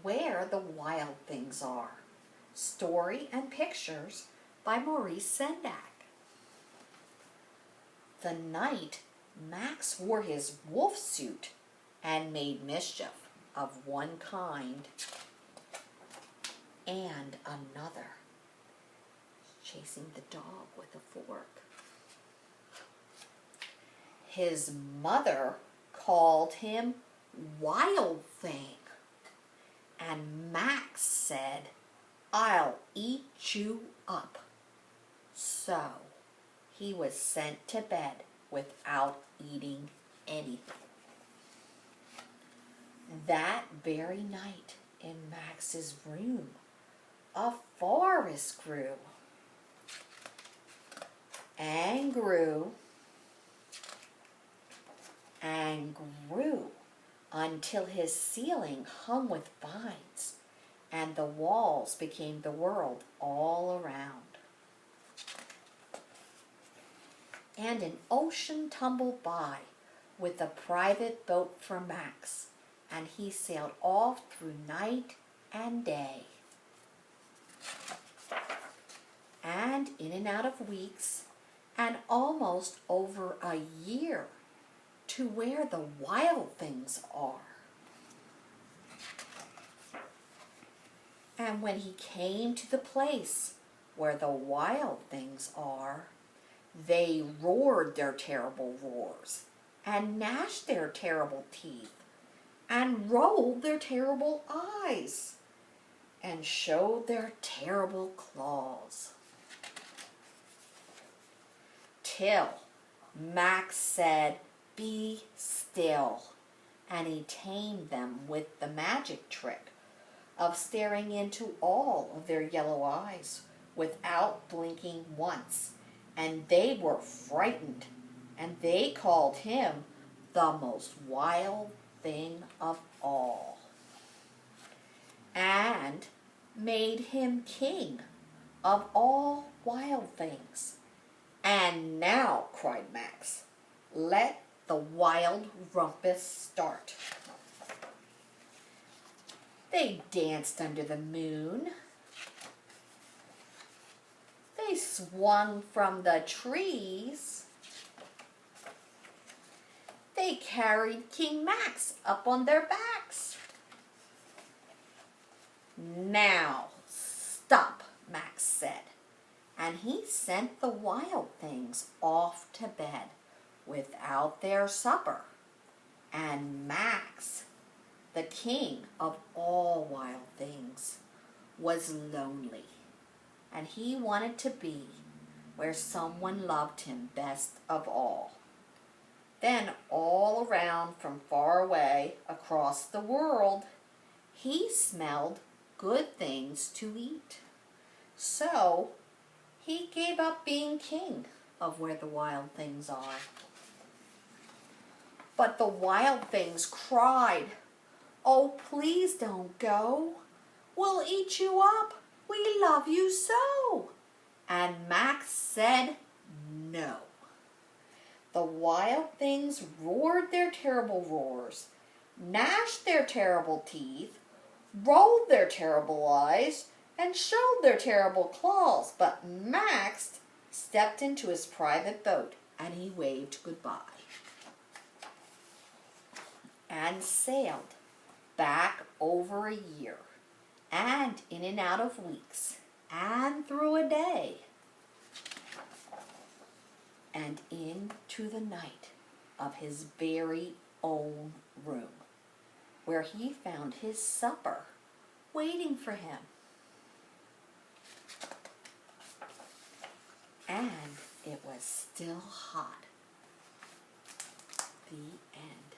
Where the Wild Things Are. Story and pictures by Maurice Sendak. The night Max wore his wolf suit and made mischief of one kind and another, chasing the dog with a fork. His mother called him Wild Thing, and Max said, "I'll eat you up." So he was sent to bed without eating anything. That very night in Max's room, a forest grew and grew and grew until his ceiling hung with vines and the walls became the world all around. And an ocean tumbled by with a private boat for Max, and he sailed off through night and day. And in and out of weeks, and almost over a year, to where the wild things are. And when he came to the place where the wild things are, they roared their terrible roars, and gnashed their terrible teeth, and rolled their terrible eyes, and showed their terrible claws. Till Max said, "Be still," and he tamed them with the magic trick of staring into all of their yellow eyes without blinking once, and they were frightened, and they called him the most wild thing of all, and made him king of all wild things. "And now," cried Max, "let the wild rumpus start." They danced under the moon. They swung from the trees. They carried King Max up on their backs. "Now stop," Max said, and he sent the wild things off to bed without their supper. And Max, the king of all wild things, was lonely, and he wanted to be where someone loved him best of all. Then all around from far away across the world, he smelled good things to eat. So he gave up being king of where the wild things are. But the wild things cried, "Oh, please don't go. We'll eat you up. We love you so." And Max said no. The wild things roared their terrible roars, gnashed their terrible teeth, rolled their terrible eyes, and showed their terrible claws. But Max stepped into his private boat, and he waved goodbye and sailed back over a year, and in and out of weeks, and through a day, and into the night of his very own room, where he found his supper waiting for him. And it was still hot. The end.